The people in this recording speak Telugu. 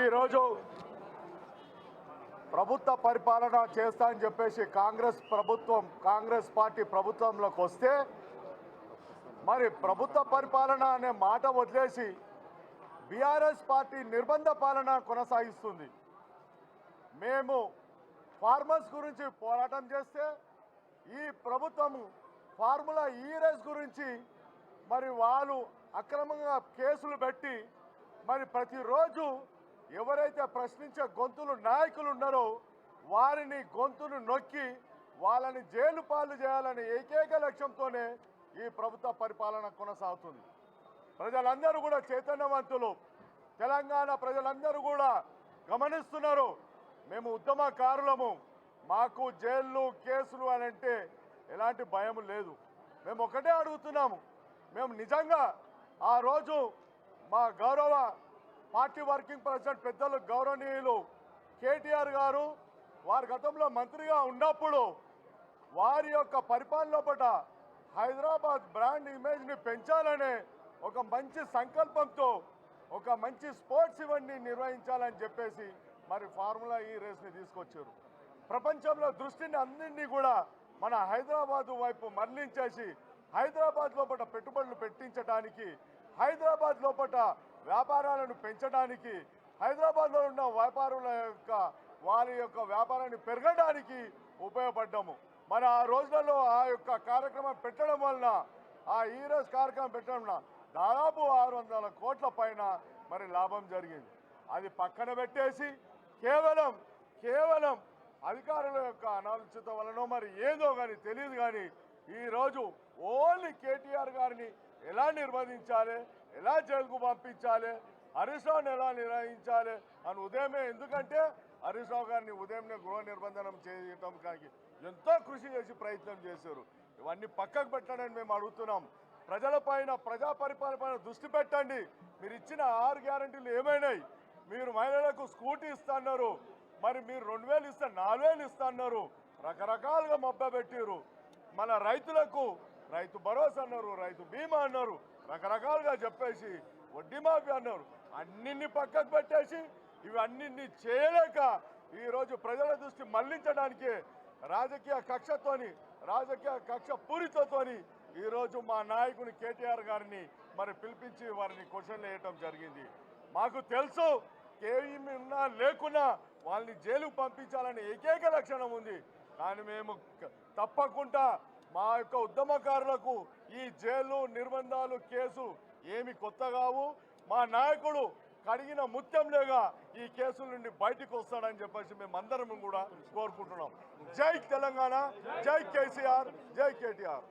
ఈరోజు ప్రభుత్వ పరిపాలన చేస్తా అని చెప్పేసి కాంగ్రెస్ పార్టీ ప్రభుత్వంలోకి వస్తే మరి ప్రభుత్వ పరిపాలన అనే మాట వదిలేసి బీఆర్ఎస్ పార్టీ నిర్బంధ పాలన కొనసాగిస్తుంది. మేము ఫార్మర్స్ గురించి పోరాటం చేస్తే ఈ ప్రభుత్వం ఫార్ములా ఈ రేస్ గురించి మరి వాళ్ళు అక్రమంగా కేసులు పెట్టి మరి ప్రతిరోజు ఎవరైతే ప్రశ్నించే గొంతులు నాయకులు ఉన్నారో వారిని గొంతును నొక్కి వాళ్ళని జైలు పాలు చేయాలనే ఏకైక లక్ష్యంతోనే ఈ ప్రభుత్వ పరిపాలన కొనసాగుతుంది. ప్రజలందరూ కూడా చైతన్యవంతులు, తెలంగాణ ప్రజలందరూ కూడా గమనిస్తున్నారు. మేము ఉద్యమకారులము, మాకు జైళ్ళు కేసులు అని అంటే ఎలాంటి భయం లేదు. మేము ఒకటే అడుగుతున్నాము, మేము నిజంగా ఆ రోజు మా గౌరవ పార్టీ వర్కింగ్ ప్రెసిడెంట్ పెద్దలు గౌరవనీయులు కేటీఆర్ గారు వారి గతంలో మంత్రిగా ఉన్నప్పుడు వారి యొక్క పరిపాలన పట్ల హైదరాబాద్ బ్రాండ్ ఇమేజ్ని పెంచాలనే ఒక మంచి సంకల్పంతో ఒక మంచి స్పోర్ట్స్ ఈవెంట్ని నిర్వహించాలని చెప్పేసి మరి ఫార్ములా ఈ రేస్ని తీసుకొచ్చారు. ప్రపంచంలో దృష్టిని అన్నింటినీ కూడా మన హైదరాబాద్ వైపు మరలించేసి హైదరాబాద్ లోపల పెట్టుబడులు పెట్టించడానికి, హైదరాబాద్ లోపల వ్యాపారాలను పెంచడానికి, హైదరాబాద్లో ఉన్న వ్యాపారుల యొక్క వారి యొక్క వ్యాపారాన్ని పెరగడానికి ఉపయోగపడ్డాము. మరి ఆ రోజులలో ఆ యొక్క కార్యక్రమం పెట్టడం వలన, ఆ ఈరోజు కార్యక్రమం పెట్టడం వలన దాదాపు 600 కోట్ల పైన మరి లాభం జరిగింది. అది పక్కన పెట్టేసి కేవలం అధికారుల యొక్క అనాలోచిత వలన మరి ఏదో కానీ తెలియదు కానీ ఈరోజు ఓన్లీ కేటీఆర్ గారిని ఎలా నిర్బంధించాలి, ఎలా జైలుకు పంపించాలి, హరీష్ రావుని ఎలా నిర్వహించాలి అని ఉదయమే, ఎందుకంటే హరీష్ రావు గారిని ఉదయంనే గృహ నిర్బంధనం చేయడానికి ఎంతో కృషి చేసి ప్రయత్నం చేశారు. ఇవన్నీ పక్కకు పెట్టడానికి మేము అడుగుతున్నాం. ప్రజలపైన, ప్రజా పరిపాలన పైన దృష్టి పెట్టండి. మీరు ఇచ్చిన 6 గ్యారంటీలు ఏమైనాయి? మీరు మహిళలకు స్కూటీ ఇస్తున్నారు, మరి మీరు 2000 ఇస్తే 4000 ఇస్తున్నారు, రకరకాలుగా మభ్యపెట్టారు. మన రైతులకు రైతు భరోసా అన్నారు, రైతు బీమా అన్నారు, రకరకాలుగా చెప్పేసి వడ్డీ మాఫీ అన్నారు. అన్నింటినీ పక్కకు పెట్టేసి ఇవన్నీ చేయలేక ఈరోజు ప్రజల దృష్టి మళ్లించడానికి రాజకీయ కక్ష పూరితతోని ఈరోజు మా నాయకుని కేటీఆర్ గారిని మరి పిలిపించి వారిని క్వశ్చన్లు వేయటం జరిగింది. మాకు తెలుసు కేవీఎం ఉన్నా లేకున్నా వాళ్ళని జైలుకు పంపించాలని ఏకైక లక్షణం ఉంది. కానీ మేము తప్పకుండా మా యొక్క ఉద్యమకారులకు ఈ జైలు నిర్బంధాలు కేసు ఏమి కొత్త కావు. మా నాయకుడు కడిగిన ముత్యంలేగా ఈ కేసుల నుండి బయటకు వస్తాడని చెప్పేసి మేమందరం కూడా కోరుకుంటున్నాం. జై తెలంగాణ, జై కేసీఆర్, జై కేటీఆర్.